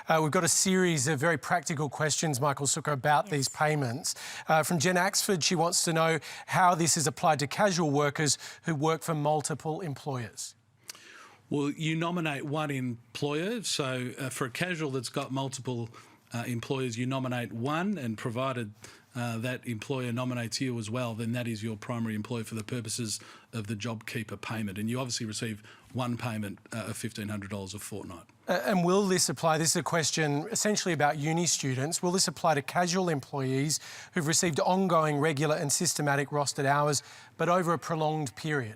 We've got a series of very practical questions, Michael Sukkar, about these payments. From Jen Axford, she wants to know how this is applied to casual workers who work for multiple employers. Well, you nominate one employer. So for a casual that's got multiple employers, you nominate one, and provided that employer nominates you as well, then that is your primary employer for the purposes of the JobKeeper payment. And you obviously receive one payment of $1,500 a fortnight. And will this apply? This is a question essentially about uni students. Will this apply to casual employees who've received ongoing, regular and systematic rostered hours, but over a prolonged period?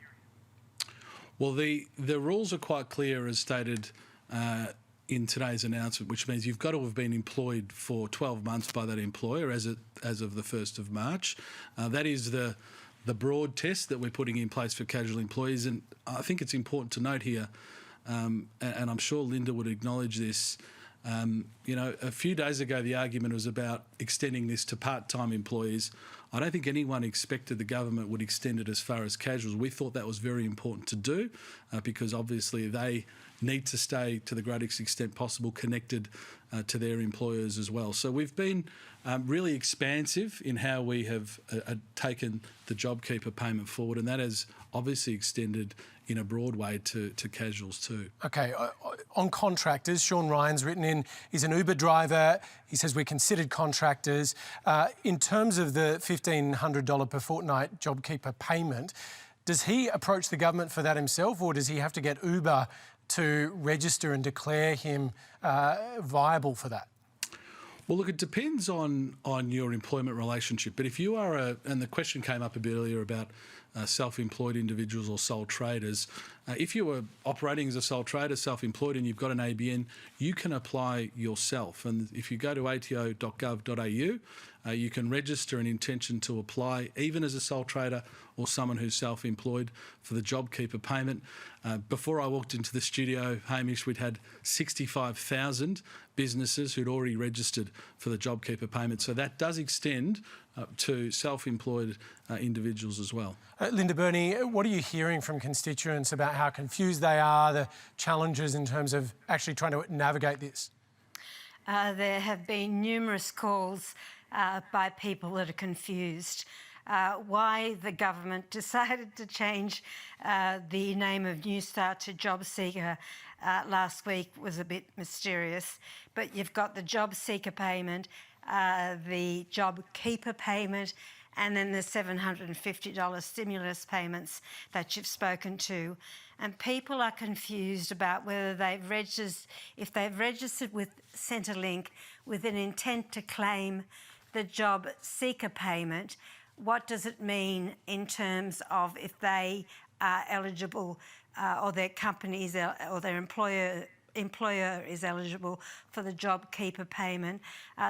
Well, the rules are quite clear, as stated in today's announcement, which means you've got to have been employed for 12 months by that employer as of the 1st of March. That is the broad test that we're putting in place for casual employees. And I think it's important to note here, and I'm sure Linda would acknowledge this, you know, a few days ago the argument was about extending this to part-time employees. I don't think anyone expected the government would extend it as far as casuals. We thought that was very important to do because obviously they need to stay, to the greatest extent possible, connected to their employers as well. So we've been really expansive in how we have taken the JobKeeper payment forward, and that has obviously extended in a broad way to casuals too. Okay, on contractors, Sean Ryan's written in, he's an Uber driver. He says we're considered contractors. In terms of the $1,500 per fortnight JobKeeper payment, does he approach the government for that himself, or does he have to get Uber to register and declare him viable for that? Well, look, it depends on your employment relationship. But if you are and the question came up a bit earlier about self-employed individuals or sole traders. If you were operating as a sole trader, self-employed, and you've got an ABN, you can apply yourself. And if you go to ato.gov.au, you can register an intention to apply, even as a sole trader or someone who's self-employed, for the JobKeeper payment. Before I walked into the studio, Hamish, we'd had 65,000 businesses who'd already registered for the JobKeeper payment. So that does extend to self-employed individuals as well. Linda Burney, what are you hearing from constituents about how confused they are, the challenges in terms of actually trying to navigate this? There have been numerous calls by people that are confused. Why the government decided to change the name of New Start to JobSeeker last week was a bit mysterious. But you've got the JobSeeker payment, the JobKeeper payment, and then the $750 stimulus payments that you've spoken to. And people are confused about whether they've registered, if they've registered with Centrelink with an intent to claim the JobSeeker payment, what does it mean in terms of if they are eligible or their companies or their employer is eligible for the JobKeeper payment?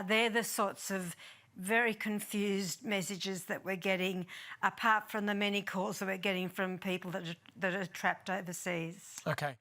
They're the sorts of very confused messages that we're getting, apart from the many calls that we're getting from people that are trapped overseas. Okay.